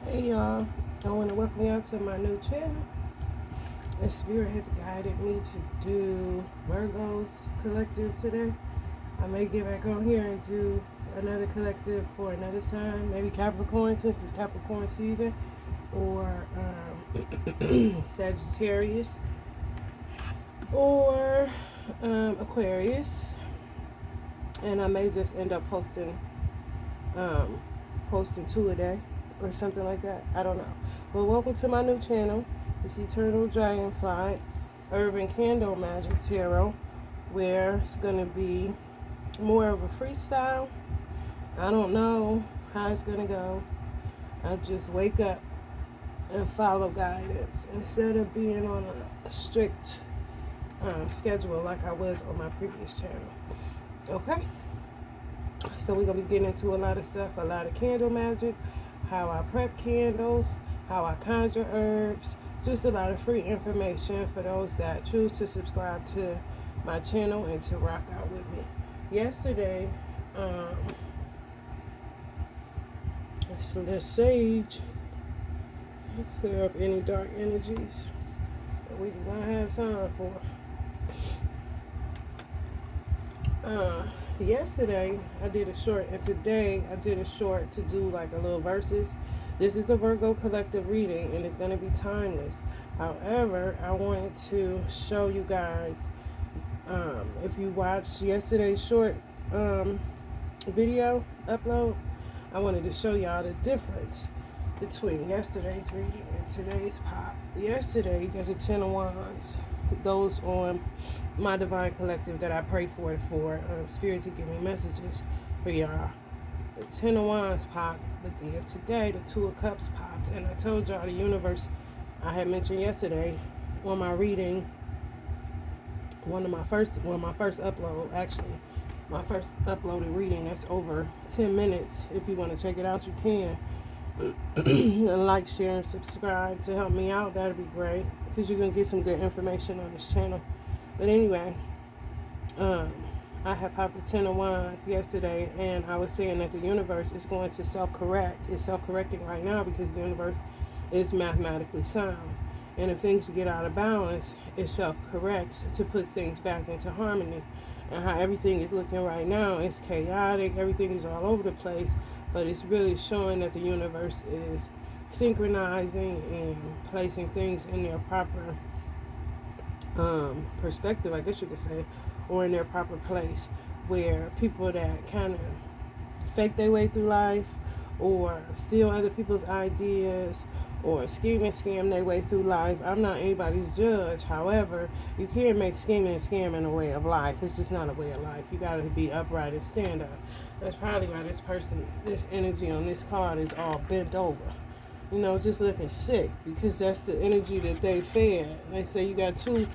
Hey y'all, I want to welcome y'all to my new channel. The Spirit has guided me to do Virgo's collective today. I may get back on here and do another collective for another sign, maybe Capricorn since it's Capricorn season, or Sagittarius, or Aquarius. And I may just end up posting two a day or something like that. I don't know. Well, welcome to my new channel. It's Eternal Dragonfly Urban Candle Magic Tarot, where it's going to be more of a freestyle. I don't know how it's going to go. I just wake up and follow guidance instead of being on a strict schedule like I was on my previous channel. Okay? So we're going to be getting into a lot of stuff, a lot of candle magic, how I prep candles, how I conjure herbs, just a lot of free information for those that choose to subscribe to my channel and to rock out with me. Yesterday, so the sage, clear up any dark energies that we do not have time for. Yesterday I did a short, and today I did a short to do like a little verses. This is a Virgo collective reading and it's going to be timeless. However, I wanted to show you guys, if you watched yesterday's short video upload, I wanted to show y'all the difference between yesterday's reading and today's pop. Yesterday you guys are 10 of Wands. Those on my divine collective that I pray for Spirit to give me messages for y'all. The 10 of Wands popped, but then today the 2 of Cups popped, and I told y'all the universe, I had mentioned yesterday on my reading, my first upload, actually my first uploaded reading, that's over 10 minutes. If you want to check it out, you can. And like, share, and subscribe to help me out. That'd be great, because you're gonna get some good information on this channel. But anyway, I had popped the 10 of Wands yesterday, and I was saying that the universe is going to self-correct. It's self-correcting right now because the universe is mathematically sound, and if things get out of balance, it self-corrects to put things back into harmony. And how everything is looking right now, it's chaotic, everything is all over the place, but it's really showing that the universe is synchronizing and placing things in their proper perspective, I guess you could say, or in their proper place, where people that kind of fake their way through life or steal other people's ideas or scam their way through life. I'm not anybody's judge. However, you can't make scheming and scamming a way of life. It's just not a way of life. You got to be upright and stand up. That's probably why this energy on this card is all bent over. You know, just looking sick, because that's the energy that they fed. They say you got two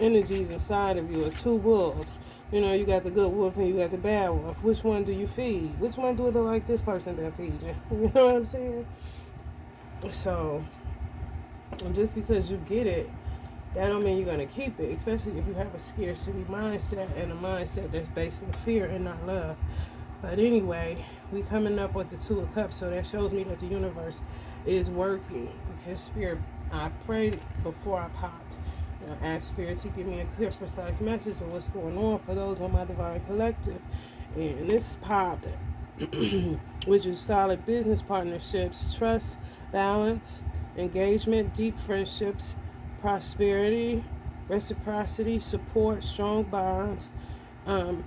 energies inside of you, or two wolves. You know, you got the good wolf and you got the bad wolf. Which one do you feed? Which one do it look like this person been feeding? You know what I'm saying? So, just because you get it, that don't mean you're going to keep it, especially if you have a scarcity mindset and a mindset that's based in fear and not love. But anyway, we coming up with the 2 of Cups, so that shows me that the universe is working. Because Spirit, I prayed before I popped. I asked Spirit to give me a clear, precise message of what's going on for those on my divine collective. And this popped, which is solid business partnerships, trust, balance, engagement, deep friendships, prosperity, reciprocity, support, strong bonds,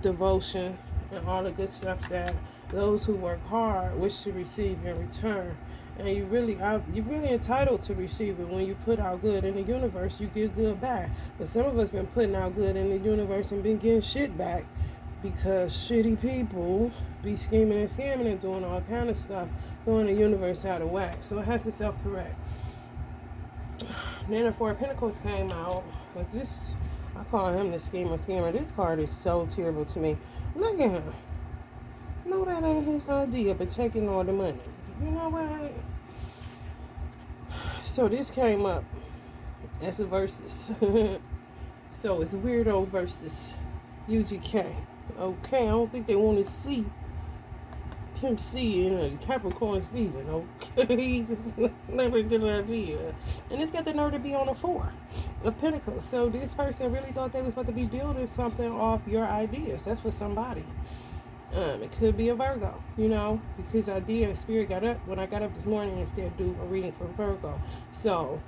devotion, and all the good stuff that those who work hard wish to receive in return. And you're really entitled to receive it. When you put out good in the universe, you get good back. But some of us been putting out good in the universe and been getting shit back, because shitty people be scheming and scamming and doing all kind of stuff, throwing the universe out of whack. So it has to self-correct. Then the 4 of Pentacles came out. But this, I call him the scammer. This card is so terrible to me. Look at him. No, that ain't his idea, but taking all the money. You know what? So this came up as a versus. So it's Weirdo versus UGK. Okay, I don't think they want to see him see in a Capricorn season, okay? Just not a good idea. And it's got the nerve to be on a 4 of Pentacles. So this person really thought they was about to be building something off your ideas. That's for somebody. It could be a Virgo, because Spirit got up when I got up this morning instead do a reading for Virgo. So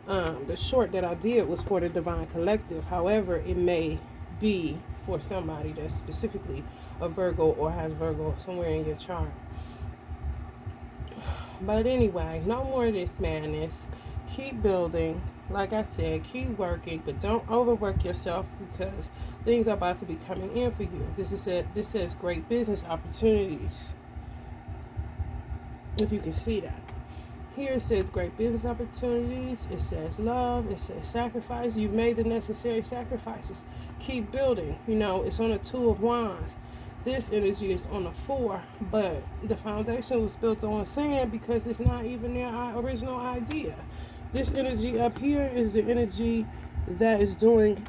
the short that I did was for the Divine Collective. However, it may be for somebody that's specifically a Virgo or has Virgo somewhere in your chart. But anyway, no more of this madness. Keep building. Like I said, keep working, but don't overwork yourself because things are about to be coming in for you. This says great business opportunities. If you can see that. Here it says great business opportunities. It says love. It says sacrifice. You've made the necessary sacrifices. Keep building. It's on a 2 of Wands. This energy is on a 4, but the foundation was built on sand because it's not even their original idea. This energy up here is the energy that is doing,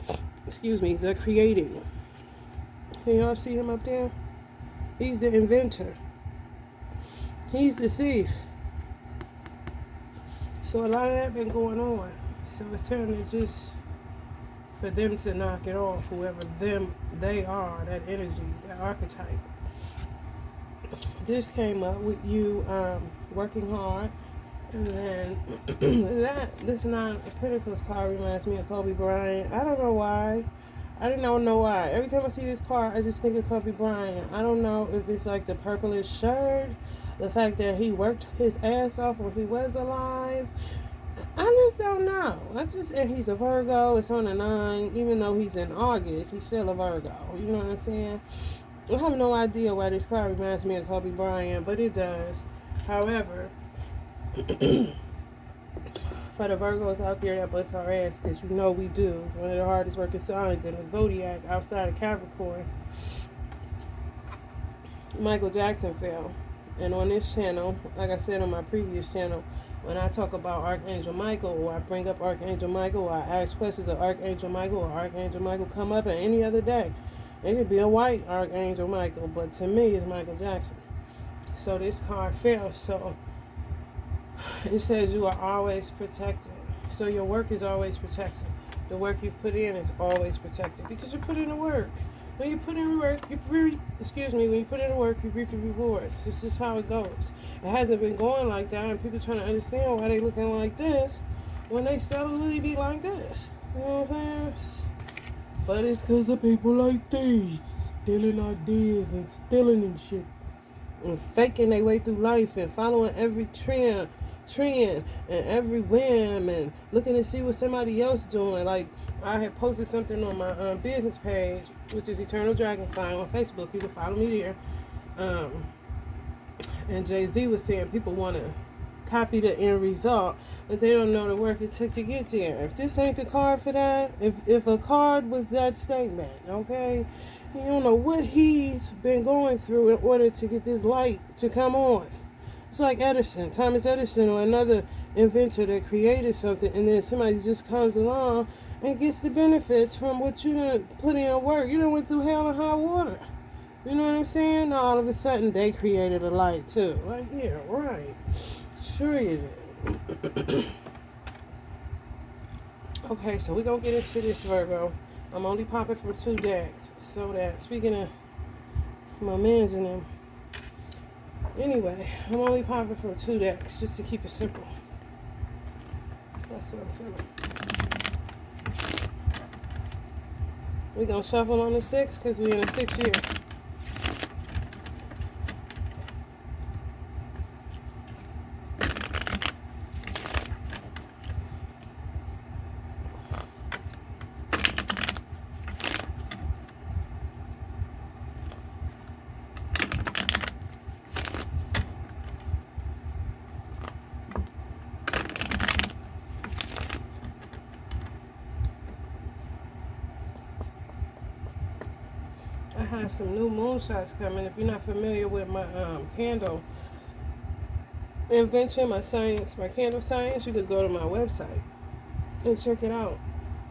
the creating. Can y'all see him up there? He's the inventor. He's the thief. So a lot of that been going on. So it's time to for them to knock it off, whoever they are, that energy, that archetype. This came up with you working hard. And then this 9 of Pentacles card reminds me of Kobe Bryant. I don't know why. I don't know why. Every time I see this card, I just think of Kobe Bryant. I don't know if it's like the purplish shirt, the fact that he worked his ass off when he was alive. I just don't know. And he's a Virgo. It's on a 9. Even though he's in August, he's still a Virgo. You know what I'm saying? I have no idea why this card reminds me of Kobe Bryant, but it does. However, for the Virgos out there that bust our ass, because we do. One of the hardest working signs in the zodiac outside of Capricorn. Michael Jackson fell. And on this channel, like I said on my previous channel, when I talk about Archangel Michael, or I bring up Archangel Michael, or I ask questions of Archangel Michael, or Archangel Michael come up at any other day. It could be a white Archangel Michael, but to me, it's Michael Jackson. So this card fell. So it says you are always protected. So your work is always protected. The work you've put in is always protected because you put in the work. When you put in the work, when you put in the work, you reap the rewards. This is how it goes. It hasn't been going like that, and people trying to understand why they looking like this when they still really be like this. You know what I'm saying? But it's because of people like these stealing ideas and stealing and shit. And faking their way through life and following every trend and every whim and looking to see what somebody else doing. Like I had posted something on my business page, which is Eternal Dragonfly on Facebook. You can follow me there. And Jay-Z was saying people want to copy the end result, but they don't know the work it took to get there. If this ain't the card for that, if a card was that statement, okay, you don't know what he's been going through in order to get this light to come on. It's like Thomas Edison, or another inventor that created something, and then somebody just comes along and gets the benefits from what you done put in work. You done went through hell and high water. You know what I'm saying? Now all of a sudden they created a light too. Like, yeah, right. Sure you did. Okay, so we're going to get into this, Virgo. I'm only popping from 2 decks. So that, speaking of my mans in them. Anyway, I'm only popping from 2 decks just to keep it simple. That's what I'm feeling. We're going to shuffle on the 6 because we're in a 6th year. I have some new moonshots coming. If you're not familiar with my candle invention, my candle science, you could go to my website and check it out.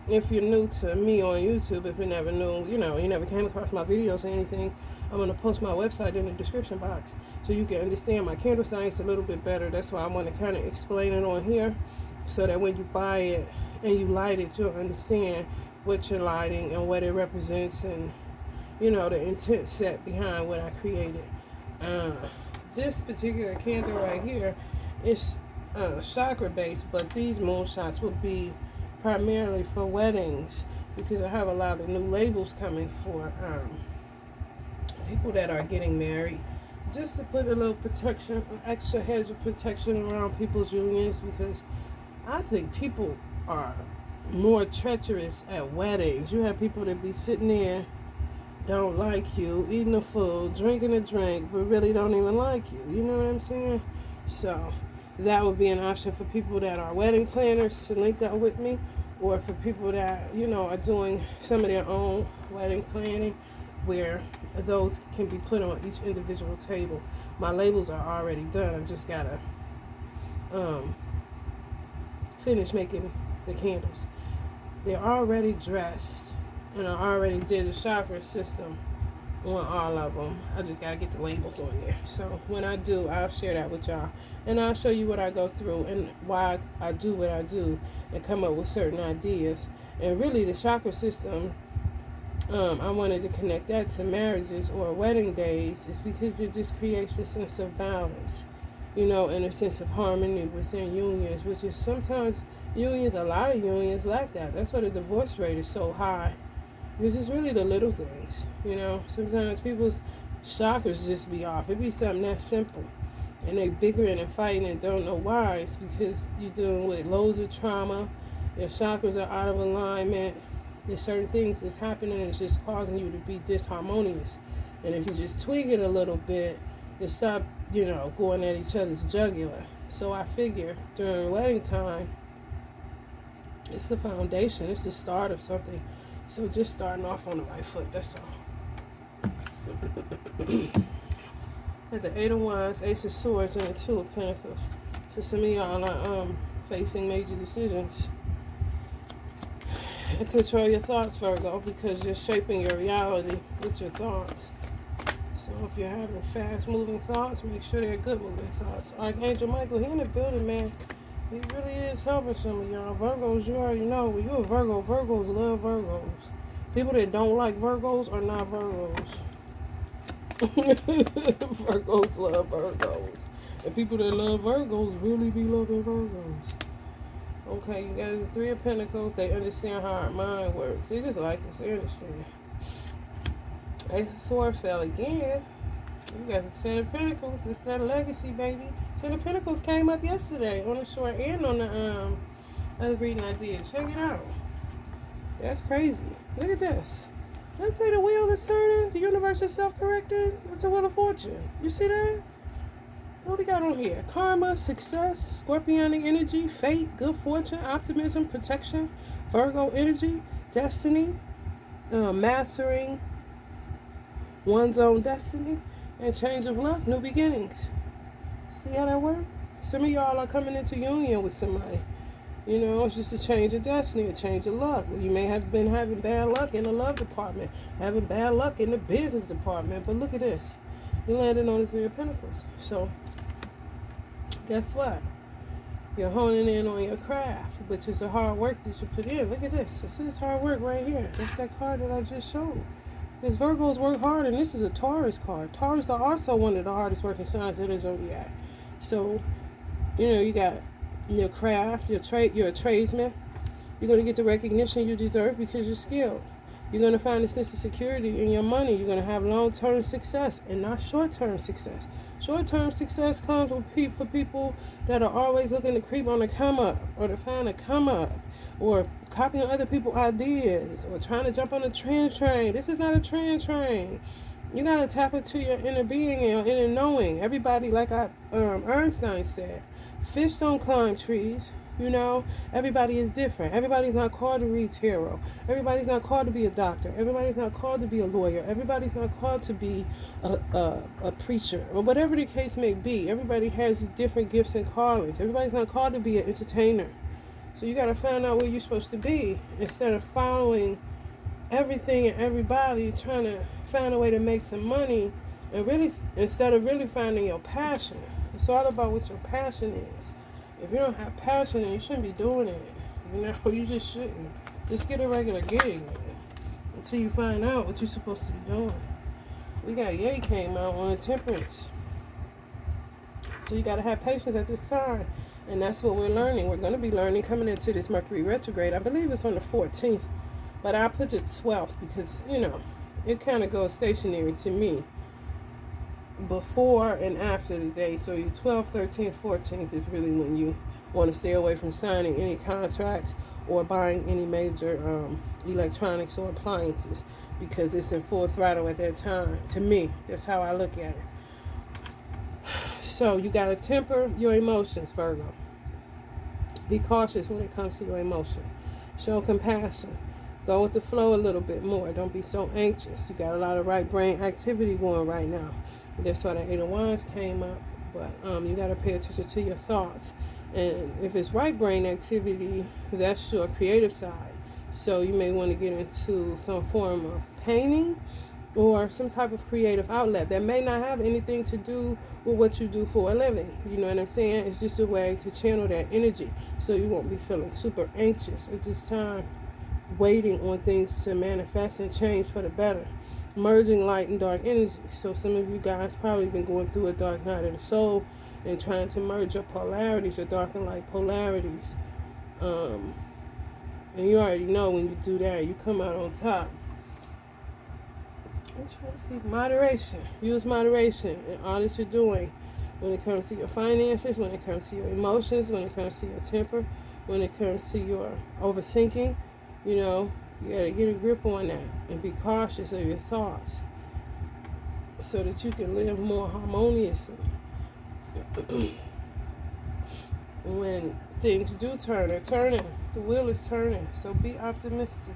If you're new to me on YouTube, if you never knew, you never came across my videos or anything, I'm going to post my website in the description box so you can understand my candle science a little bit better. That's why I want to kind of explain it on here so that when you buy it and you light it, you'll understand what you're lighting and what it represents, and the intent set behind what I created. This particular candle right here is chakra based, but these moonshots will be primarily for weddings, because I have a lot of new labels coming for people that are getting married, just to put a little protection, extra hedge of protection around people's unions, because I think people are more treacherous at weddings. You have people that be sitting there, don't like you, eating the food, drinking a drink, but really don't even like you. You know what I'm saying? So that would be an option for people that are wedding planners to link up with me, or for people that, are doing some of their own wedding planning, where those can be put on each individual table. My labels are already done. I just gotta finish making the candles. They're already dressed, and I already did the chakra system on all of them. I just gotta get the labels on there. So when I do, I'll share that with y'all, and I'll show you what I go through and why I do what I do, and come up with certain ideas. And really, the chakra system, I wanted to connect that to marriages or wedding days, is because it just creates a sense of balance, and a sense of harmony within unions, which is sometimes a lot of unions lack that. That's why the divorce rate is so high. Because it's really the little things, Sometimes people's chakras just be off. It be something that simple, and they bickering and fighting and don't know why. It's because you're dealing with loads of trauma. Your chakras are out of alignment. There's certain things that's happening, and it's just causing you to be disharmonious. And if you just tweak it a little bit, you stop, going at each other's jugular. So I figure during wedding time, it's the foundation. It's the start of something. So just starting off on the right foot, that's all. At the 8 of Wands, Ace of Swords, and the 2 of Pentacles. So some of y'all are facing major decisions. And control your thoughts, Virgo, because you're shaping your reality with your thoughts. So if you're having fast-moving thoughts, make sure they're good-moving thoughts. Archangel Michael, he in the building, man. He really is helping some of y'all. Virgos, you already know. When you're a Virgo, Virgos love Virgos. People that don't like Virgos are not Virgos. Virgos love Virgos. And people that love Virgos really be loving Virgos. Okay, you got the 3 of Pentacles. They understand how our mind works. They just like us. They understand. Ace of Swords fell again. You got the 10 of Pentacles. It's that legacy, baby. 10 of Pentacles came up yesterday on the short and on the other reading I did. Check it out. That's crazy. Look at this. Let's say the wheel is turning. The universe is self-correcting. It's a wheel of fortune. You see that? What we got on here? Karma, success, Scorpionic energy, fate, good fortune, optimism, protection, Virgo energy, destiny, mastering one's own destiny, and change of luck, new beginnings. See how that works? Some of y'all are coming into union with somebody. It's just a change of destiny, a change of luck. You may have been having bad luck in the love department, having bad luck in the business department, but look at this. You landed on the 3 of Pentacles. So, guess what? You're honing in on your craft, which is the hard work that you put in. Look at this. This is hard work right here. That's that card that I just showed. Because Virgos work hard, and this is a Taurus card. Taurus are also one of the hardest working signs of the zodiac. So, you got your craft, you're a tradesman. You're going to get the recognition you deserve because you're skilled. You're going to find a sense of security in your money. You're going to have long-term success and not short-term success. Short-term success comes for people that are always looking to creep on a come-up, or to find a come-up, or copying other people's ideas, or trying to jump on a trend train. This is not a trend train. You got to tap into your inner being and your inner knowing. Everybody, like Einstein said, fish don't climb trees. Everybody is different. Everybody's not called to read tarot. Everybody's not called to be a doctor. Everybody's not called to be a lawyer. Everybody's not called to be a preacher, or whatever the case may be. Everybody has different gifts and callings. Everybody's not called to be an entertainer. So you got to find out where you're supposed to be, instead of following everything and everybody, trying to find a way to make some money, and really, instead of really finding your passion. It's all about what your passion is. If you don't have passion, then you shouldn't be doing it. You know, you just shouldn't. Just get a regular gig, man, until you find out what you're supposed to be doing. We got Ye came out on the temperance. So you got to have patience at this time. And that's what we're learning. We're going to be learning coming into this Mercury retrograde. I believe it's on the 14th. But I put the 12th because, you know, it kind of goes stationary to me. Before and after the day. So your 12th, 13th, 14th is really when you want to stay away from signing any contracts or buying any major electronics or appliances, because it's in full throttle at that time. To me, that's how I look at it. So you got to temper your emotions, Virgo. Be cautious when it comes to your emotion. Show compassion. Go with the flow a little bit more. Don't be so anxious. You got a lot of right brain activity going right now. That's why the Eight of Wands came up. But you got to pay attention to your thoughts. And if it's right brain activity, that's your creative side. So you may want to get into some form of painting or some type of creative outlet that may not have anything to do with what you do for a living. You know what I'm saying? It's just a way to channel that energy so you won't be feeling super anxious at this time, waiting on things to manifest and change for the better. Merging light and dark energy. So some of you guys probably been going through a dark night of the soul and trying to merge your polarities, your dark and light polarities. And you already know when you do that, you come out on top. I'm trying to see moderation. Use moderation in all that you're doing when it comes to your finances, when it comes to your emotions, when it comes to your temper, when it comes to your overthinking. You know, you got to get a grip on that and be cautious of your thoughts so that you can live more harmoniously. When things do turn, they're turning. The wheel is turning. So be optimistic.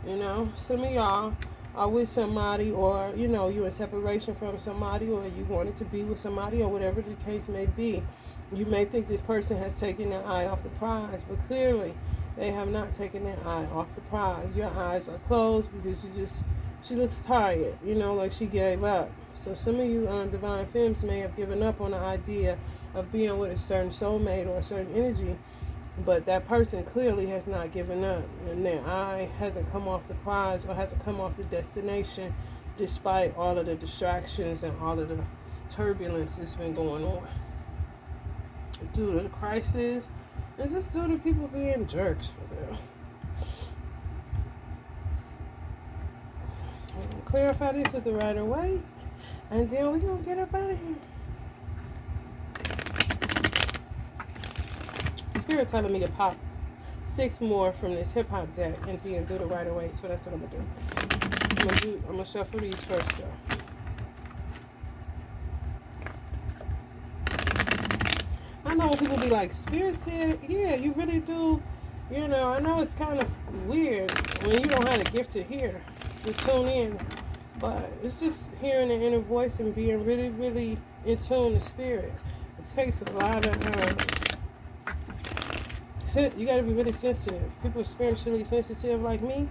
You know, some of y'all are with somebody, or, you know, you're in separation from somebody, or you wanted to be with somebody, or whatever the case may be. You may think this person has taken their eye off the prize, but clearly they have not taken their eye off the prize. Your eyes are closed because she looks tired, you know, like she gave up. So some of you divine femmes may have given up on the idea of being with a certain soulmate or a certain energy, but that person clearly has not given up, and their eye hasn't come off the prize or hasn't come off the destination, despite all of the distractions and all of the turbulence that's been going on due to the crisis, and just due to people being jerks for real. We'll clarify this with the Rider-Waite, and then we're going to get up out of here. Spirit telling me to pop 6 more from this hip-hop deck and then do the Rider-Waite, so that's what I'm going to do. I'm going to shuffle these first, though. I know when people be like, Spirit said, yeah, you really do. You know, I know it's kind of weird when you don't have a gift to hear, to tune in. But it's just hearing the inner voice and being really, really in tune to Spirit. It takes a lot of... you got to be really sensitive. People are spiritually sensitive like me.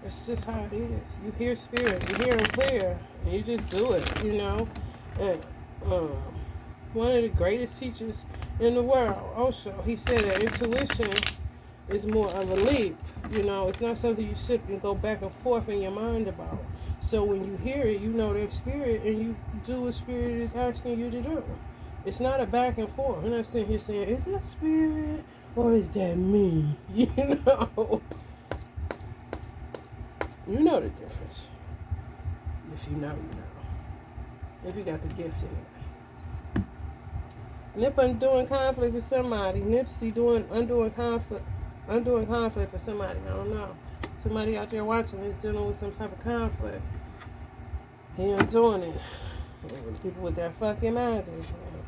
That's just how it is. You hear Spirit, you hear them clear, and you just do it, you know. And one of the greatest teachers in the world, Osho, he said that intuition is more of a leap. You know, it's not something you sit and go back and forth in your mind about. So when you hear it, you know there's Spirit, and you do what Spirit is asking you to do. It's not a back and forth. I'm not sitting here saying, is that Spirit? Or is that me? You know? You know the difference. If you know, you know. If you got the gift in it. Nip undoing conflict with somebody. Nipsey undoing conflict for somebody. I don't know. Somebody out there watching is dealing with some type of conflict. He undoing it. And people with that fucking magic.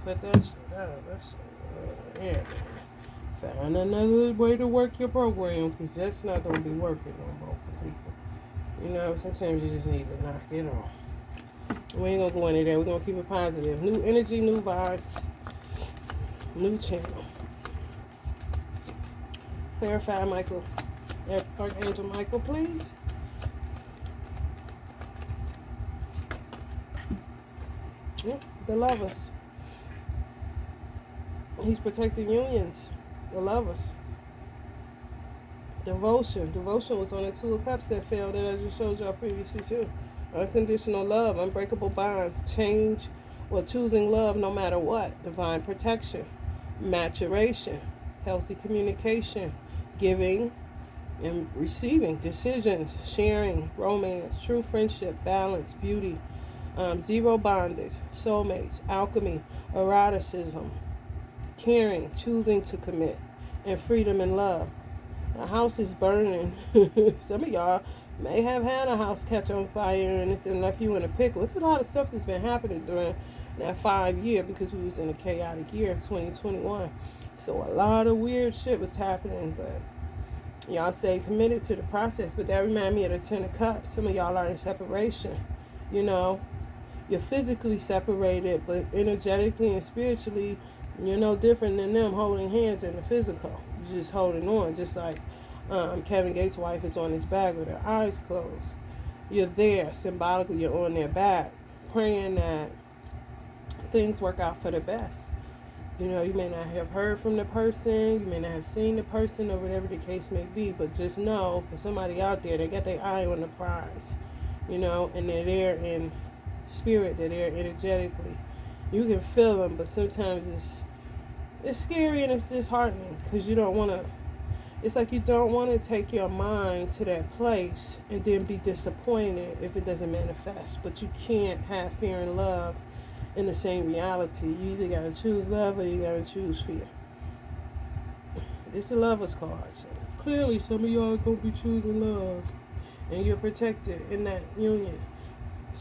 Put that shit out. That shit, yeah. Find another way to work your program, because that's not going to be working no more for people. You know, sometimes you just need to knock it off. We ain't going to go into that. We're going to keep it positive. New energy, new vibes, new channel. Clarify, Michael. Archangel Michael, please. the lovers. He's protecting unions, the lovers. Devotion. Devotion was on the Two of Cups that fell that I just showed y'all previously too. Unconditional love, unbreakable bonds, change or choosing love no matter what. Divine protection, maturation, healthy communication, giving and receiving, decisions, sharing, romance, true friendship, balance, beauty, zero bondage, soulmates, alchemy, eroticism, caring, choosing to commit, and freedom and love. The house is burning. Some of y'all may have had a house catch on fire and it's left you in a pickle. It's a lot of stuff that's been happening during that 5 year because we was in a chaotic year, 2021. So a lot of weird shit was happening, but y'all stay committed to the process. But that reminds me of the Ten of Cups. Some of y'all are in separation. You know, you're physically separated, but energetically and spiritually, you're no different than them holding hands in the physical. You're just holding on, just like Kevin Gates' wife is on his back with her eyes closed. You're there, symbolically, you're on their back, praying that things work out for the best. You know, you may not have heard from the person, you may not have seen the person, or whatever the case may be, but just know, for somebody out there, they got their eye on the prize, you know, and they're there in spirit, they're there energetically. You can feel them, but sometimes it's scary and it's disheartening because you don't want to, it's like you don't want to take your mind to that place and then be disappointed if it doesn't manifest. But you can't have fear and love in the same reality. You either got to choose love or you got to choose fear. This is the Lover's card. So clearly some of y'all are going to be choosing love. And you're protected in that union.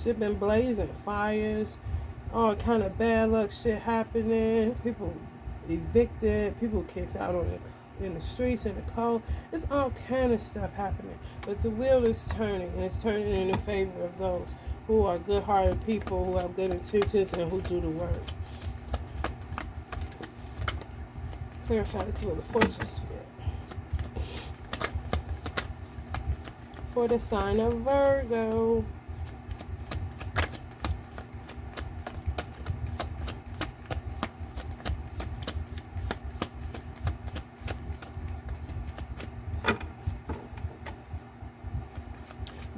Shit been blazing. Fires. All kind of bad luck shit happening. People evicted. People kicked out in the streets, in the cold. It's all kind of stuff happening. But the wheel is turning. And it's turning in the favor of those who are good-hearted people, who have good intentions, and who do the work. Clarify this with the fortune spirit. For the sign of Virgo.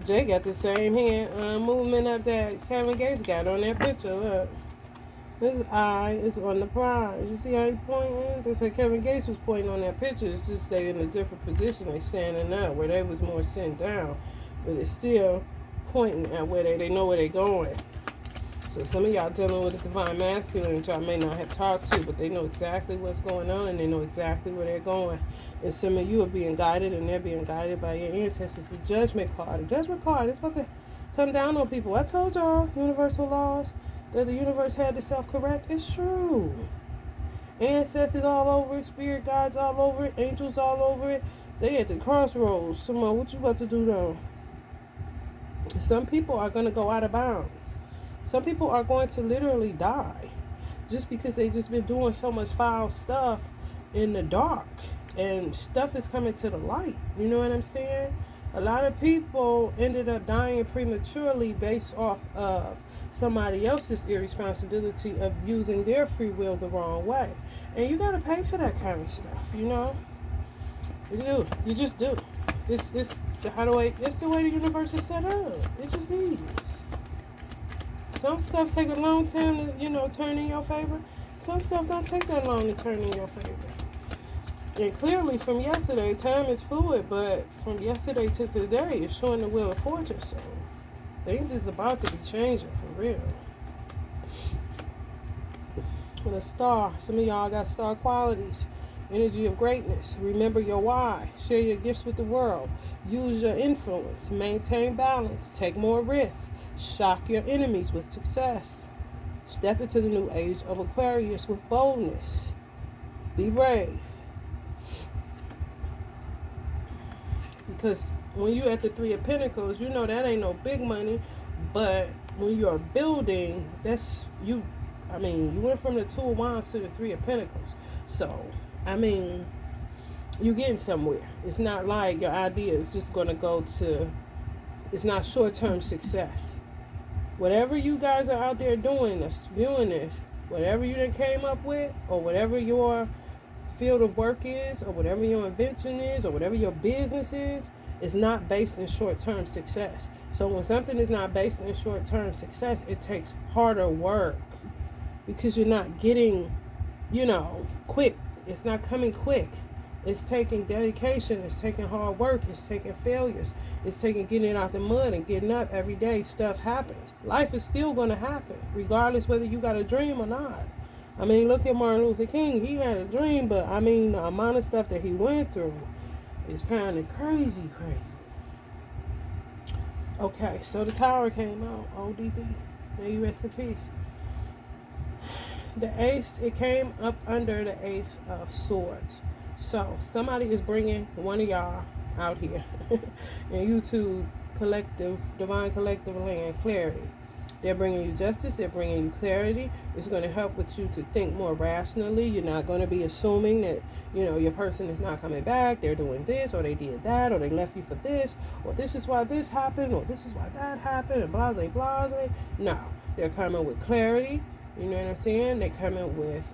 Jay got the same hand movement up that Kevin Gates got on that picture. Look. His eye is on the prize. You see how he pointing? Just like Kevin Gates was pointing on that picture. It's just they in a different position. They standing up where they was more sitting down. But it's still pointing at where they know where they going. So some of y'all dealing with the divine masculine that y'all may not have talked to, but they know exactly what's going on and they know exactly where they're going. And some of you are being guided and they're being guided by your ancestors. The judgment card. The judgment card is about to come down on people. I told y'all, universal laws, that the universe had to self-correct. It's true. Ancestors all over it, spirit guides all over it, angels all over it. They at the crossroads. Come on, what you about to do though? Some people are going to go out of bounds. Some people are going to literally die just because they just been doing so much foul stuff in the dark. And stuff is coming to the light. You know what I'm saying? A lot of people ended up dying prematurely based off of somebody else's irresponsibility of using their free will the wrong way. And you got to pay for that kind of stuff, you know? You do. You just do. It's the way the universe is set up. It just is. Some stuff take a long time to, turn in your favor. Some stuff don't take that long to turn in your favor. And clearly from yesterday, time is fluid, but from yesterday to today, it's showing the Wheel of Fortune. So things is about to be changing for real. And a star. Some of y'all got star qualities. Energy of greatness. Remember your why. Share your gifts with the world. Use your influence. Maintain balance. Take more risks. Shock your enemies with success. Step into the new age of Aquarius with boldness. Be brave. Because when you're at the Three of Pentacles, you know that ain't no big money. But when you're building, that's you. I mean, you went from the Two of Wands to the Three of Pentacles. So, I mean, you're getting somewhere. It's not like your idea is just going to go to, it's not short-term success. Whatever you guys are out there doing this, whatever you done came up with, or whatever your field of work is, or whatever your invention is, or whatever your business is not based in short-term success. So when something is not based in short-term success, it takes harder work because you're not getting, quick. It's not coming quick. It's taking dedication. It's taking hard work. It's taking failures. It's taking getting it out the mud and getting up every day. Stuff happens. Life is still going to happen, regardless whether you got a dream or not. I mean, look at Martin Luther King. He had a dream, but I mean, the amount of stuff that he went through is kind of crazy. Okay, so the tower came out. ODB. May you rest in peace. The ace, it came up under the ace of swords. So somebody is bringing one of y'all out here in YouTube divine collective land clarity. They're bringing you justice. They're bringing you clarity. It's going to help with you to think more rationally. You're not going to be assuming that, your person is not coming back. They're doing this, or they did that, or they left you for this, or this is why this happened, or this is why that happened, and blase. No, they're coming with clarity. You know what I'm saying? They're coming with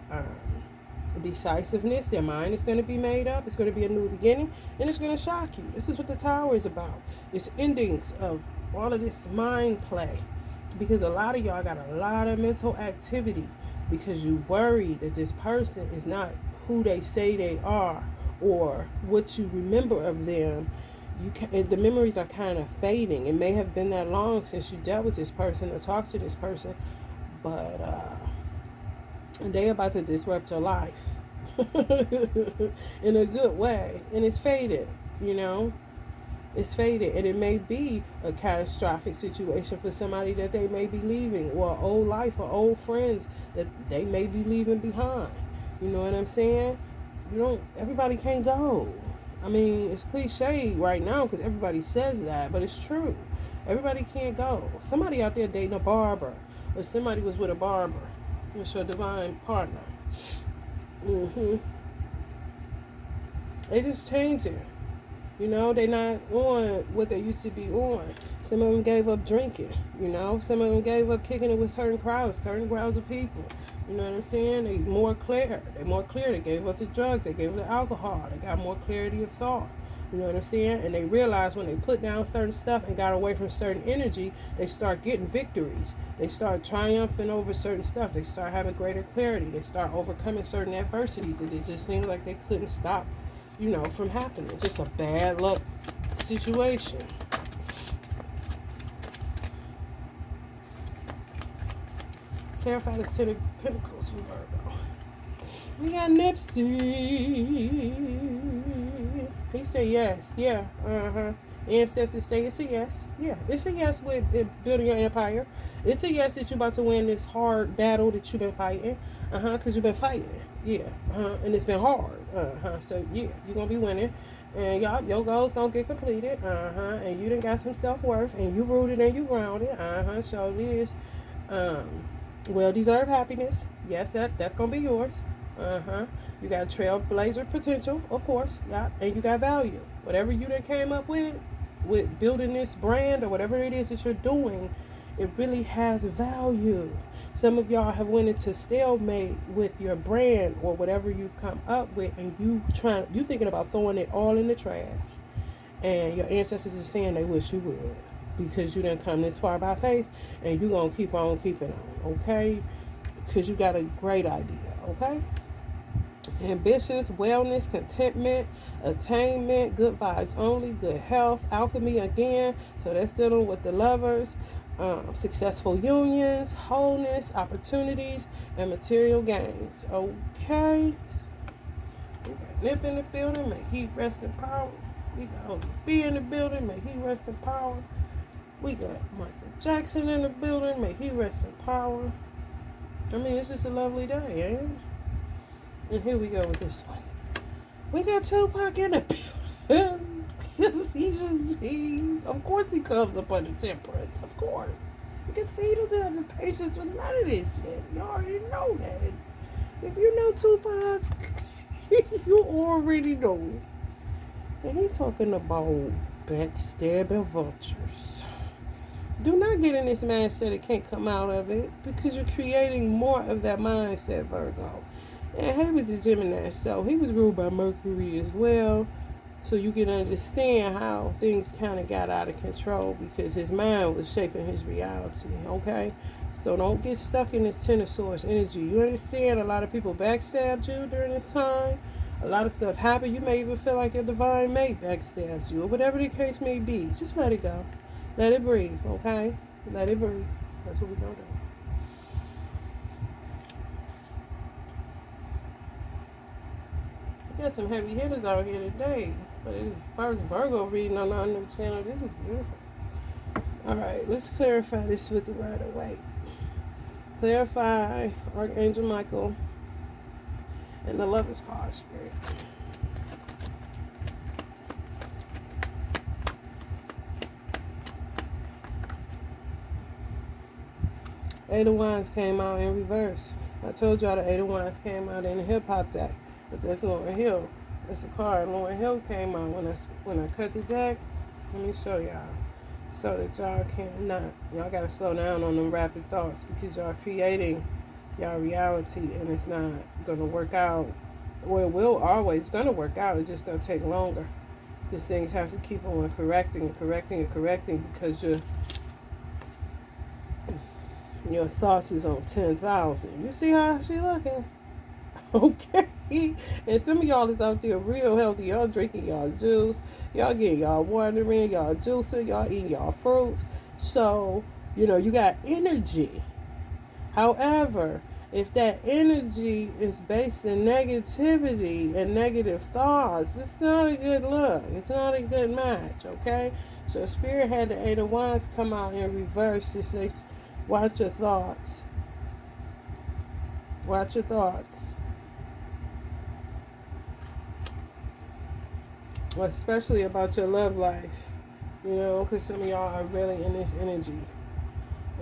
decisiveness. Their mind is going to be made up. It's going to be a new beginning, and it's going to shock you. This is what the tower is about. It's endings of all of this mind play. Because a lot of y'all got a lot of mental activity because you worry that this person is not who they say they are or what you remember of them. The memories are kind of fading. It may have been that long since you dealt with this person or talked to this person, but they about to disrupt your life in a good way, and it's faded. It's faded, and it may be a catastrophic situation for somebody that they may be leaving, or old life, or old friends that they may be leaving behind. You know what I'm saying? Everybody can't go. I mean, it's cliche right now because everybody says that, but it's true. Everybody can't go. Somebody out there dating a barber, or somebody was with a barber. It's your divine partner. They just changing. They not on what they used to be on. Some of them gave up drinking, Some of them gave up kicking it with certain crowds of people. You know what I'm saying? They more clear. They gave up the drugs. They gave up the alcohol. They got more clarity of thought. You know what I'm saying? And they realized when they put down certain stuff and got away from certain energy, they start getting victories. They start triumphing over certain stuff. They start having greater clarity. They start overcoming certain adversities that it just seemed like they couldn't stop, from happening. Just a bad luck situation. Clarify the Ten of Pentacles for Virgo. We got Nipsey. He said yes. Yeah. Ancestors say it's a yes. Yeah, it's a yes with building your empire. It's a yes that you're about to win this hard battle that you've been fighting. Because you've been fighting. Yeah. And it's been hard. So, yeah, you're going to be winning. And your goals going to get completed. And you done got some self-worth. And you rooted and you grounded. So it is. Well-deserved happiness. Yes, that's going to be yours. You got trailblazer potential, of course. Yeah. And you got value. Whatever you done came up with building this brand or whatever it is that you're doing, it really has value. Some of y'all have went into stalemate with your brand or whatever you've come up with, and you thinking about throwing it all in the trash. And your ancestors are saying they wish you would, because you done come this far by faith, and you're going to keep on keeping on, okay? Because you got a great idea, okay? Ambitions, wellness, contentment, attainment, good vibes only, good health, alchemy again. So that's dealing with the lovers, successful unions, wholeness, opportunities, and material gains. Okay. We got Nip in the building. May he rest in power. We got ODB in the building. May he rest in power. We got Michael Jackson in the building. May he rest in power. I mean, it's just a lovely day, ain't it? And here we go with this one. We got Tupac in the building. Of course he comes up under temperance. Of course. You can see he doesn't have the patience with none of this shit. You already know that. If you know Tupac, you already know. And he's talking about backstabbing vultures. Do not get in this mindset and can't come out of it, because you're creating more of that mindset, Virgo. And he was a Gemini, so he was ruled by Mercury as well. So you can understand how things kind of got out of control because his mind was shaping his reality, okay? So don't get stuck in this Ten of Swords energy. You understand a lot of people backstabbed you during this time. A lot of stuff happened. You may even feel like your divine mate backstabs you or whatever the case may be. Just let it go. Let it breathe, okay? Let it breathe. That's what we're going to do. We got some heavy hitters out here today. But it is first Virgo reading on the Untitled channel. This is beautiful. Alright, let's clarify this with the Rider-Waite. Clarify Archangel Michael and the Lover's card, Spirit. Eight of Wands came out in reverse. I told y'all the Eight of Wands came out in the hip hop deck, but that's Lauryn Hill. That's the card Lauryn Hill came out when I cut the deck. Let me show y'all so that y'all gotta slow down on them rapid thoughts because y'all creating y'all reality and it's not gonna work out. Well, it will always gonna work out. It's just gonna take longer because things have to keep on correcting because your thoughts is on 10,000. You see how she looking? Okay. And some of y'all is out there real healthy. Y'all drinking y'all juice. Y'all getting y'all water in. Y'all juicing. Y'all eating y'all fruits. So, you got energy. However, if that energy is based in negativity and negative thoughts, it's not a good look. It's not a good match, okay? So Spirit had the Eight of Wands come out in reverse to say, watch your thoughts. Watch your thoughts. Especially about your love life, because some of y'all are really in this energy.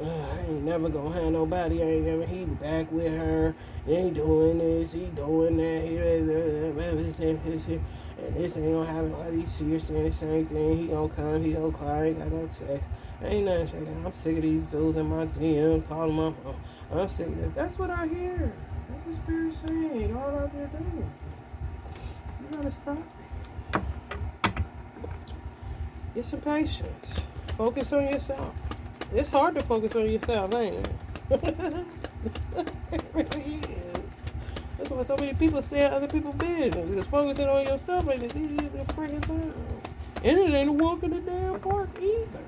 I ain't never gonna have nobody. He back with her. He ain't doing this. He doing that. And this ain't gonna happen. Why these you're saying the same thing? He gonna come. He gonna cry. Ain't got no text. Ain't nothing shaking. I'm sick of these dudes in my DM. Call them up. I'm sick of this. That's what I hear. That's what Spirit's saying. All out there doing. You gotta stop. Get some patience. Focus on yourself. It's hard to focus on yourself, ain't it? It really is. That's why so many people stay in other people's business. Because focusing on yourself ain't as easy as a friggin' time. And it ain't a walk in the damn park either.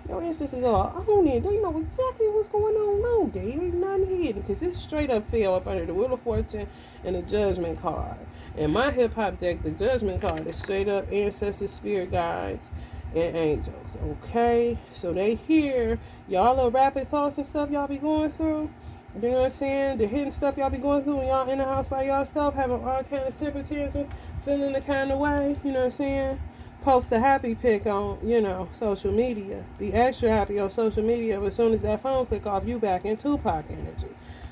Your ancestors are on it. They know exactly what's going on. No, there ain't nothing hidden. Because it's straight up fell up under the Wheel of Fortune and the Judgment card. In my hip hop deck, the Judgment card is straight up ancestors, spirit guides, and angels. Okay? So they hear y'all little rapid thoughts and stuff y'all be going through. You know what I'm saying? The hidden stuff y'all be going through when y'all in the house by yourself, having all kind of temper tantrums, feeling the kind of way. You know what I'm saying? Post a happy pic on, social media. Be extra happy on social media. But as soon as that phone click off, you back in Tupac energy.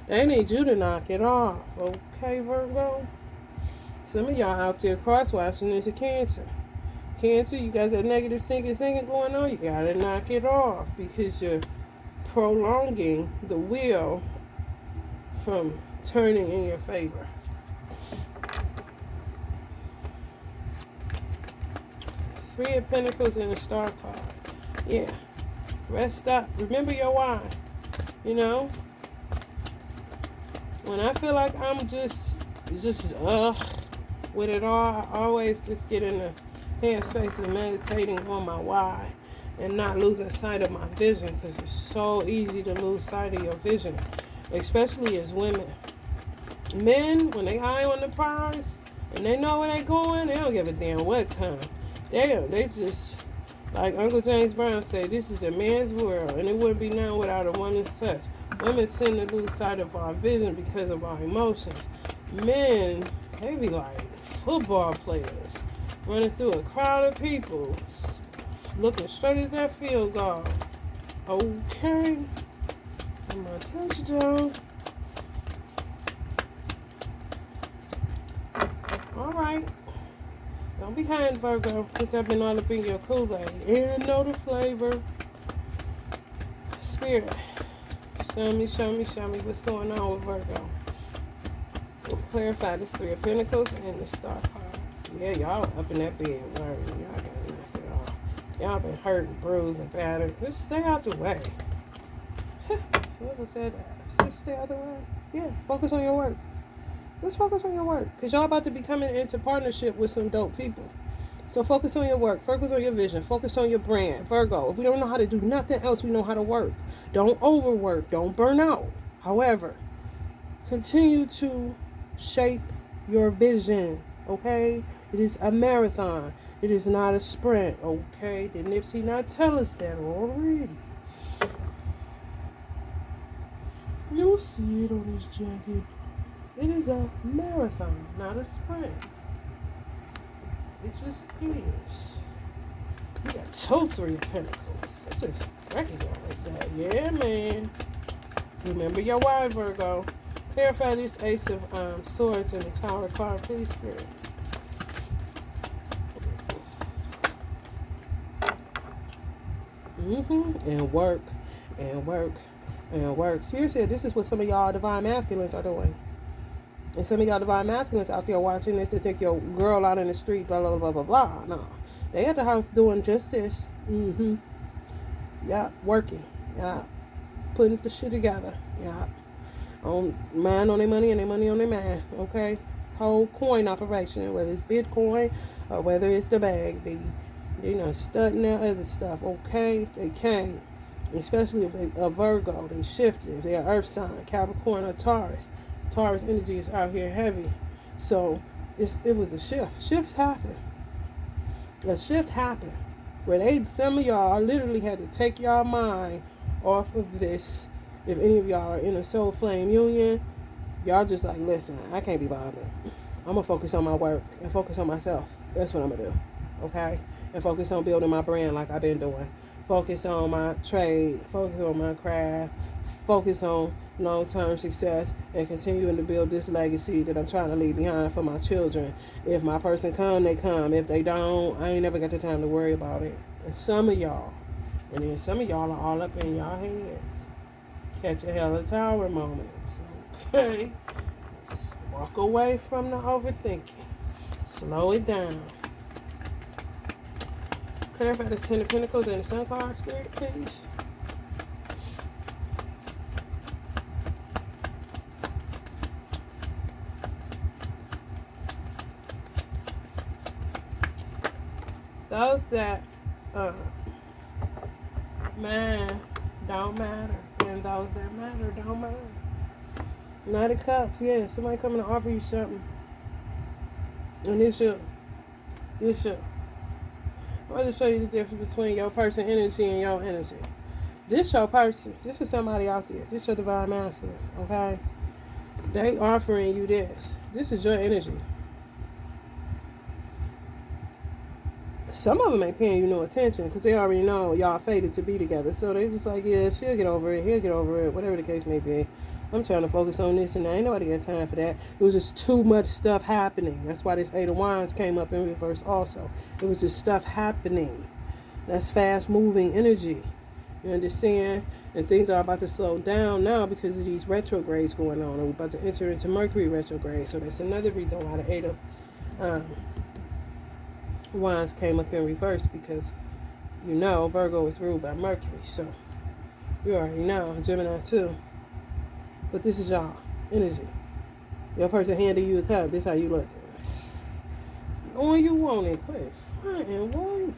They need you to knock it off. Okay, Virgo? Some of y'all out there cross-watching into Cancer. Cancer, you got that negative thinking going on. You got to knock it off because you're prolonging the wheel from turning in your favor. Three of Pentacles and a Star card. Yeah. Rest up. Remember your why. When I feel like I'm just with it all, I always just get in the headspace of meditating on my why and not losing sight of my vision, because it's so easy to lose sight of your vision, especially as women. Men, when they eye on the prize and they know where they going, they don't give a damn what comes. They just, like Uncle James Brown said, this is a man's world, and it wouldn't be known without a woman's touch. Women tend to lose sight of our vision because of our emotions. Men, they be like football players running through a crowd of people, looking straight at that field goal. Okay, I'm gonna touchdown. All right. Don't be kind, Virgo, because I've been all up in your Kool-Aid. And know the flavor. Spirit, show me what's going on with Virgo. We'll clarify this Three of Pentacles and the Star card. Yeah, y'all up in that bed worrying. Y'all gotta knock it off. Y'all been hurt and bruised and battered. Just stay out the way. So as I said, just stay out the way. Yeah, focus on your work. Just focus on your work. Because y'all about to be coming into partnership with some dope people. So focus on your work. Focus on your vision. Focus on your brand. Virgo, if we don't know how to do nothing else, we know how to work. Don't overwork. Don't burn out. However, continue to shape your vision. Okay? It is a marathon. It is not a sprint. Okay? Did Nipsey not tell us that already? You'll see it on his jacket. It is a marathon, not a sprint. It just is. You got two Three of Pentacles. I just recognize that. Yeah, man. Remember your why, Virgo. Clarify this Ace of Swords and the Tower card, please, Spirit. And work, and work, and work. Spirit said this is what some of y'all divine masculines are doing. And some of y'all divine masculines out there watching this to think your girl out in the street, blah, blah, blah, blah, blah. No. They at the house doing just this. Yeah, working. Yeah. Putting the shit together. Yeah. Man on their money and their money on their man. Okay? Whole coin operation, whether it's Bitcoin or whether it's the bag. They studying their other stuff. Okay? They came. Especially if they a Virgo, they shifted. If they're Earth sign, Capricorn or Taurus. Taurus energy is out here heavy. So it was a shift. Shifts happen. A shift happened. Where some of y'all literally had to take y'all mind off of this. If any of y'all are in a soul flame union, y'all just like, listen, I can't be bothered. I'm going to focus on my work and focus on myself. That's what I'm going to do. Okay? And focus on building my brand like I've been doing. Focus on my trade. Focus on my craft. Focus on long-term success and continuing to build this legacy that I'm trying to leave behind for my children. If my person come, they come. If they don't, I ain't never got the time to worry about it. And some of y'all, and then some of y'all are all up in y'all heads. Catch a hella tower moments. Okay? Walk away from the overthinking. Slow it down. Clarify this Ten of Pentacles and the Sun card, Spirit, please. Those that don't matter, and those that matter don't matter. Knight of Cups, yeah, somebody coming to offer you something, and this should. I'm going to show you the difference between your person energy and your energy. This your person. This for somebody out there. This your divine masculine, okay? They offering you this. This is your energy. Some of them ain't paying you no attention because they already know y'all fated to be together. So they just like, yeah, she'll get over it. He'll get over it. Whatever the case may be. I'm trying to focus on this and ain't nobody got time for that. It was just too much stuff happening. That's why this Eight of Wands came up in reverse also. It was just stuff happening. That's fast moving energy. You understand? And things are about to slow down now because of these retrogrades going on. And we're about to enter into Mercury retrograde. So that's another reason why the Eight of Wands came up in reverse, because Virgo is ruled by Mercury. So you already know, Gemini too. But this is y'all energy. Your person handed you a cup. This how you look. When you want it, quit fronting, boy.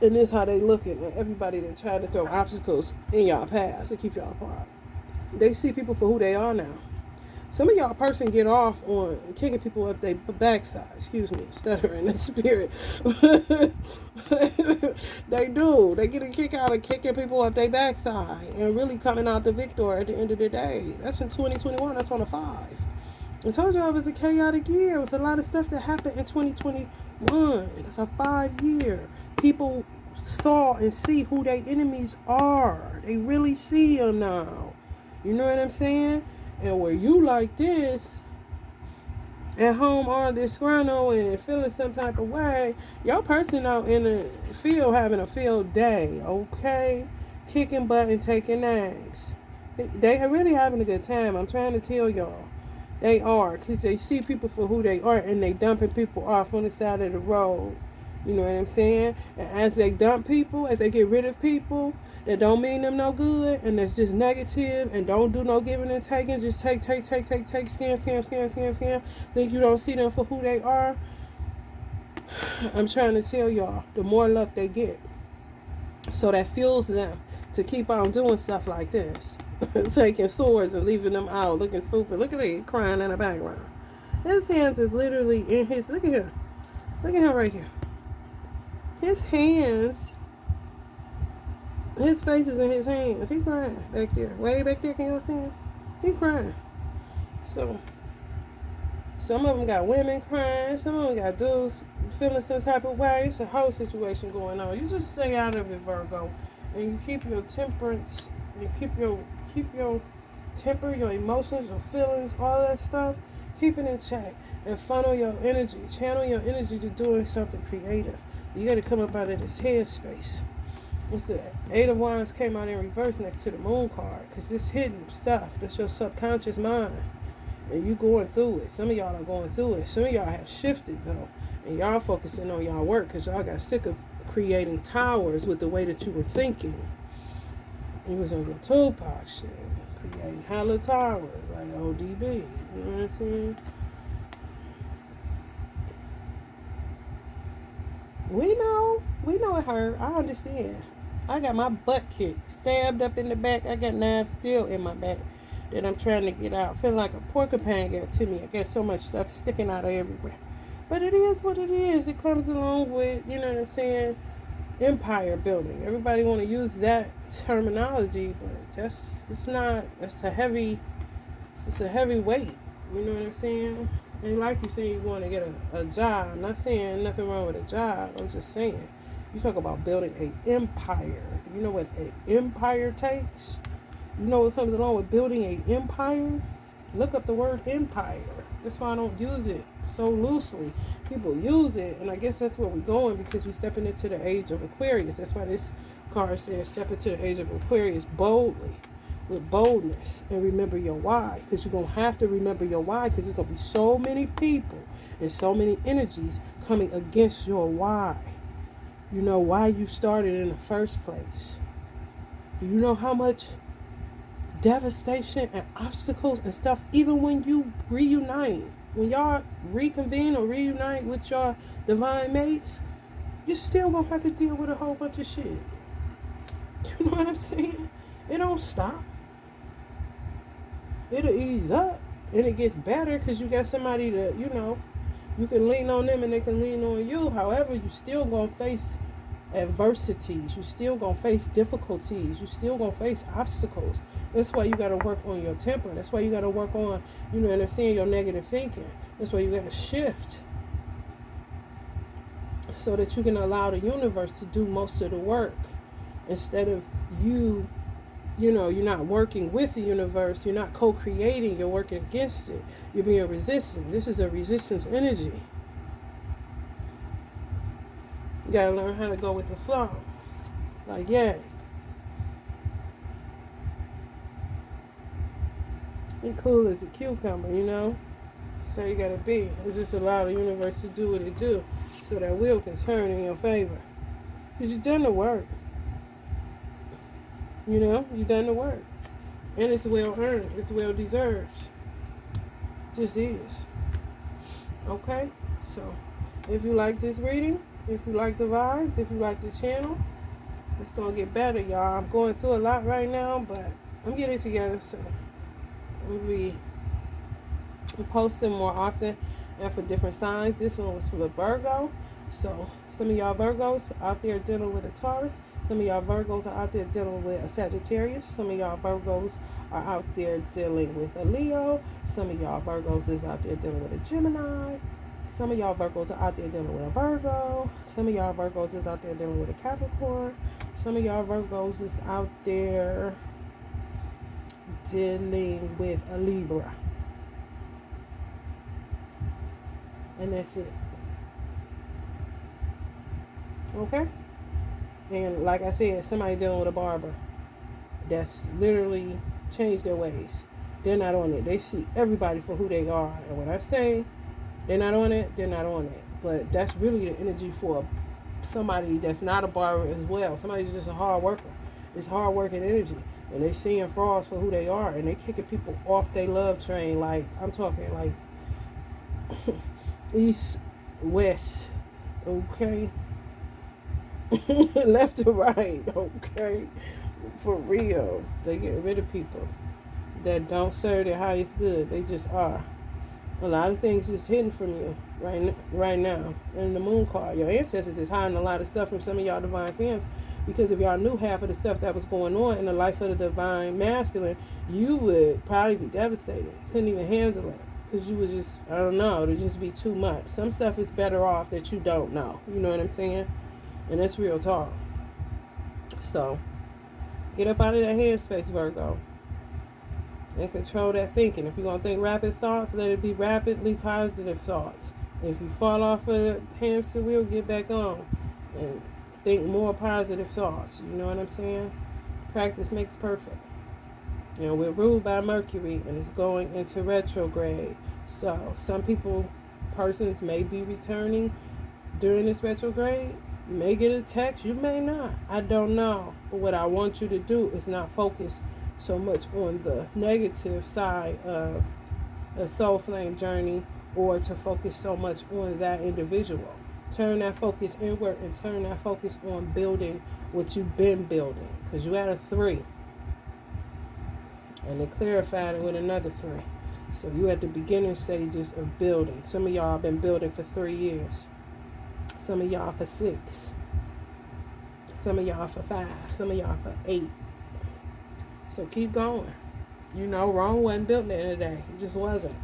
And this how they looking at everybody that tried to throw obstacles in y'all path to keep y'all apart. They see people for who they are now. Some of y'all person get off on kicking people up their backside. Excuse me, stuttering the spirit. They do. They get a kick out of kicking people up their backside and really coming out the victor at the end of the day. That's in 2021. That's on a 5. I told y'all it was a chaotic year. It was a lot of stuff that happened in 2021. It's a 5-year. People saw and see who their enemies are. They really see them now. You know what I'm saying? And where you like this, at home all disgruntled and feeling some type of way, your person out in the field having a field day, okay? Kicking butt and taking names. They are really having a good time. I'm trying to tell y'all. They are, because they see people for who they are and they dumping people off on the side of the road. You know what I'm saying? And as they dump people, as they get rid of people that don't mean them no good and that's just negative and don't do no giving and taking, just take, scam. Think you don't see them for who they are. I'm trying to tell y'all, the more luck they get. So that fuels them to keep on doing stuff like this. Taking swords and leaving them out looking stupid. Look at him crying in the background. His hands is literally in his, look at him. Look at him right here. His hands, his face is in his hands. He crying back there. Way back there, can y'all see him? He crying. So, some of them got women crying. Some of them got dudes feeling some type of way. It's a whole situation going on. You just stay out of it, Virgo. And you keep your temperance. And keep your temper, your emotions, your feelings, all that stuff. Keep it in check. And funnel your energy. Channel your energy to doing something creative. You got to come up out of this headspace. What's the Eight of Wands came out in reverse next to the Moon card. Because this hidden stuff, that's your subconscious mind. And you going through it. Some of y'all are going through it. Some of y'all have shifted, though. And y'all focusing on y'all work. Because y'all got sick of creating towers with the way that you were thinking. You was on your Tupac shit. Creating hella towers. Like ODB. You know what I'm saying? We know it hurt. I understand. I got my butt kicked, stabbed up in the back. I got knives still in my back that I'm trying to get out. Feeling like a porcupine got to me. I got so much stuff sticking out of everywhere. But it is what it is. It comes along with, you know what I'm saying, empire building. Everybody want to use that terminology, but it's a heavy weight. You know what I'm saying? And like you say, you want to get a job. I'm not saying nothing wrong with a job. I'm just saying, you talk about building an empire. You know what an empire takes? You know what comes along with building an empire? Look up the word empire. That's why I don't use it so loosely. People use it, and I guess that's where we're going because we're stepping into the age of Aquarius. That's why this card says step into the age of Aquarius boldly. With boldness, and remember your why, because you're going to have to remember your why, because there's going to be so many people and so many energies coming against your why. You know why you started in the first place. Do you know how much devastation and obstacles and stuff, even when you reunite, when y'all reconvene or reunite with your divine mates, you're still going to have to deal with a whole bunch of shit. You know what I'm saying? It don't stop. It'll ease up and it gets better because you got somebody that, you know, you can lean on them and they can lean on you. However, you still gonna face adversities. You still gonna face difficulties. You still gonna face obstacles. That's why you gotta work on your temper. That's why you gotta work on, you know, understand your negative thinking. That's why you gotta shift so that you can allow the universe to do most of the work instead of you. You know, you're not working with the universe. You're not co-creating. You're working against it. You're being resistant. This is a resistance energy. You got to learn how to go with the flow. Like, yeah. You're cool as a cucumber, you know? So you got to be. And just allow the universe to do what it do so that wheel can turn in your favor. Because you've done the work. You know, you done the work. And it's well earned. It's well deserved. Just is. Okay? So, if you like this reading, if you like the vibes, if you like the channel, it's going to get better, y'all. I'm going through a lot right now, but I'm getting it together. So, I'm going to be posting more often and for different signs. This one was for the Virgo. So, some of y'all Virgos out there dealing with a Taurus. Some of y'all Virgos are out there dealing with a Sagittarius. Some of y'all Virgos are out there dealing with a Leo. Some of y'all Virgos is out there dealing with a Gemini. Some of y'all Virgos are out there dealing with a Virgo. Some of y'all Virgos is out there dealing with a Capricorn. Some of y'all Virgos is out there dealing with a Libra. And that's it. Okay? And like I said, somebody dealing with a barber that's literally changed their ways. They're not on it. They see everybody for who they are. And when I say they're not on it, they're not on it. But that's really the energy for somebody that's not a barber as well. Somebody that's just a hard worker. It's hard working energy. And they seeing frauds for who they are. And they kicking people off their love train. Like, I'm talking like east, west, okay? Left to right, okay? For real. They get rid of people that don't serve their highest good. They just are. A lot of things is hidden from you right now. In the moon card, your ancestors is hiding a lot of stuff from some of y'all divine fans. Because if y'all knew half of the stuff that was going on in the life of the divine masculine, you would probably be devastated. Couldn't even handle it. Because you would just, I don't know, it would just be too much. Some stuff is better off that you don't know. You know what I'm saying? And that's real talk. So, get up out of that headspace, Virgo. And control that thinking. If you're going to think rapid thoughts, let it be rapidly positive thoughts. If you fall off of the hamster wheel, get back on. And think more positive thoughts. You know what I'm saying? Practice makes perfect. You know, we're ruled by Mercury and it's going into retrograde. So some persons may be returning during this retrograde. You may get a text, you may not. I don't know. But what I want you to do is not focus so much on the negative side of a soul flame journey or to focus so much on that individual. Turn that focus inward and turn that focus on building what you've been building. Because you had a 3. And they clarified it with another 3. So you at the beginning stages of building. Some of y'all have been building for 3 years. Some of y'all for 6. Some of y'all for 5. Some of y'all for 8. So keep going. You know, Rome wasn't built the other day. It just wasn't.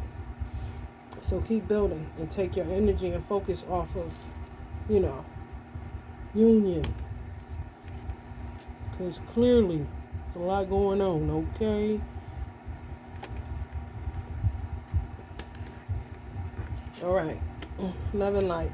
So keep building and take your energy and focus off of, you know, union. Because clearly, there's a lot going on, okay? All right. Love and light.